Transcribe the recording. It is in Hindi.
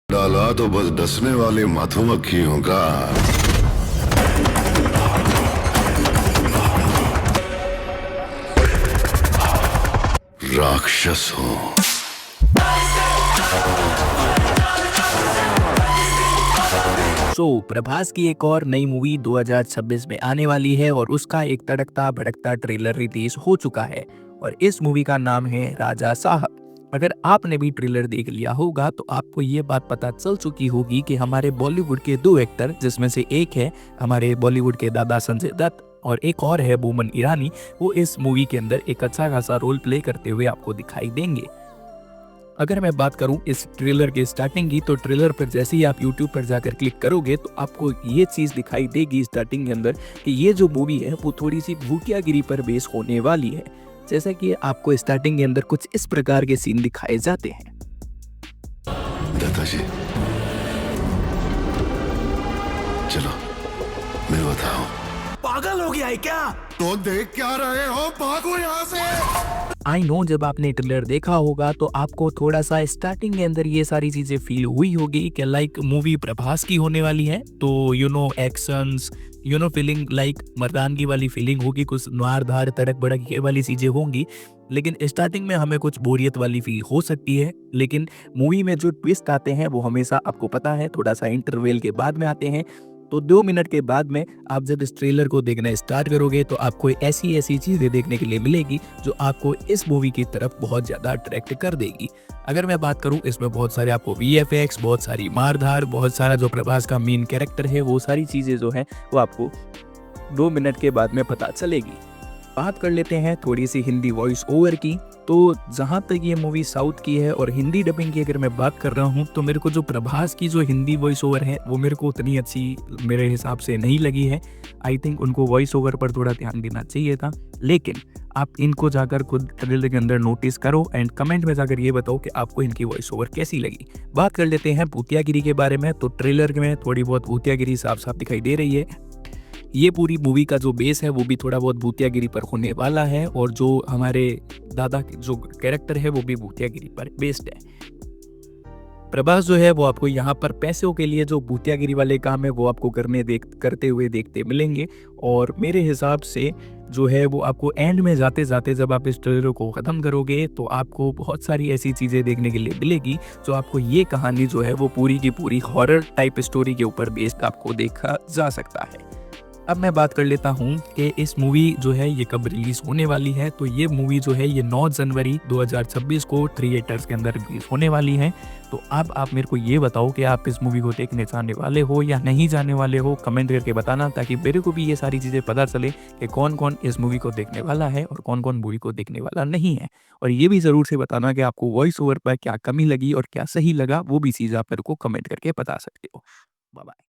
डाला तो बस डसने वाले मधुमक्खियों का राक्षस हूँ। प्रभास की एक और नई मूवी 2026 में आने वाली है और उसका एक तड़कता भड़कता ट्रेलर रिलीज हो चुका है और इस मूवी का नाम है राजा साहब। अगर आपने भी ट्रेलर देख लिया होगा तो आपको ये बात पता चल चुकी होगी कि हमारे बॉलीवुड के दो एक्टर, जिसमें से एक है हमारे बॉलीवुड के दादा संजय दत्त और एक और है बोमन ईरानी, वो इस मूवी के अंदर एक अच्छा खासा रोल प्ले करते हुए आपको दिखाई देंगे। अगर मैं बात करूं इस ट्रेलर के स्टार्टिंग की, तो ट्रेलर पर जैसे ही आप YouTube पर जाकर क्लिक करोगे तो आपको ये चीज दिखाई देगी स्टार्टिंग के अंदर कि ये जो मूवी है वो थोड़ी सी भूतियागिरी पर बेस होने वाली है। जैसा कि आपको स्टार्टिंग के अंदर कुछ इस प्रकार के सीन दिखाए जाते हैं। दादाजी चलो मैं बताऊं। पागल हो गया है क्या? तो देख क्या रहे हो, भागो यहाँ से। आई नो जब आपने ट्रेलर देखा होगा तो आपको थोड़ा सा स्टार्टिंग के अंदर ये सारी चीजें फील हुई होगी कि लाइक मूवी प्रभास की होने वाली है, तो एक्शंस, फीलिंग लाइक मर्दानगी वाली फीलिंग होगी, कुछ मार-धार तड़क भड़क ये वाली चीजें होंगी। लेकिन स्टार्टिंग में हमें कुछ बोरियत वाली फील हो सकती है, लेकिन मूवी में जो ट्विस्ट आते हैं वो हमेशा आपको पता है थोड़ा सा इंटरवल के बाद में आते हैं। तो 2 मिनट के बाद में आप जब इस ट्रेलर को देखना स्टार्ट करोगे तो आपको ऐसी चीजें देखने के लिए मिलेगी जो आपको इस मूवी की तरफ बहुत ज्यादा अट्रैक्ट कर देगी। अगर मैं बात करूं, इसमें बहुत सारे आपको VFX, बहुत सारी मारधार, बहुत सारा जो प्रभास का मेन कैरेक्टर है, वो सारी चीजें जो है वो आपको 2 मिनट के बाद में पता चलेगी। बात कर लेते हैं थोड़ी सी हिंदी वॉइस ओवर की। तो जहाँ तक ये मूवी साउथ की है और हिंदी डबिंग की अगर मैं बात कर रहा हूँ, तो मेरे को जो प्रभास की जो हिंदी वॉइस ओवर है वो मेरे को उतनी अच्छी मेरे हिसाब से नहीं लगी है। आई थिंक उनको वॉइस ओवर पर थोड़ा ध्यान देना चाहिए था। लेकिन आप इनको जाकर खुद ट्रेलर के अंदर नोटिस करो एंड कमेंट में जाकर ये बताओ कि आपको इनकी वॉइस ओवर कैसी लगी। बात कर लेते हैं भूतियागिरी के बारे में। तो ट्रेलर में थोड़ी बहुत भूतियागिरी साफ साफ दिखाई दे रही है। ये पूरी मूवी का जो बेस है वो भी थोड़ा बहुत भूतियागिरी पर होने वाला है और जो हमारे दादा जो कैरेक्टर है वो भी भूतियागिरी पर बेस्ड है। प्रभास जो है वो आपको यहाँ पर पैसों के लिए जो भूतियागिरी वाले काम है वो आपको करते हुए देखते मिलेंगे और मेरे हिसाब से जो है वो आपको एंड में जाते जाते जब आप इस ट्रेलर को ख़त्म करोगे तो आपको बहुत सारी ऐसी चीज़ें देखने के लिए मिलेगी जो आपको ये कहानी जो है वो पूरी की पूरी हॉरर टाइप स्टोरी के ऊपर बेस्ड आपको देखा जा सकता है। अब मैं बात कर लेता हूँ कि इस मूवी जो है ये कब रिलीज होने वाली है। तो ये मूवी जो है ये 9 जनवरी 2026 को थिएटर्स के अंदर रिलीज होने वाली है। तो अब आप मेरे को ये बताओ कि आप इस मूवी को देखने जाने वाले हो या नहीं जाने वाले हो, कमेंट करके बताना ताकि मेरे को भी ये सारी चीज़ें पता चले कि कौन कौन इस मूवी को देखने वाला है और कौन कौन मूवी को देखने वाला नहीं है। और ये भी ज़रूर से बताना कि आपको वॉइस ओवर पर क्या कमी लगी और क्या सही लगा, वो भी चीज़ आप मेरे को कमेंट करके बता सकते हो। Bye bye.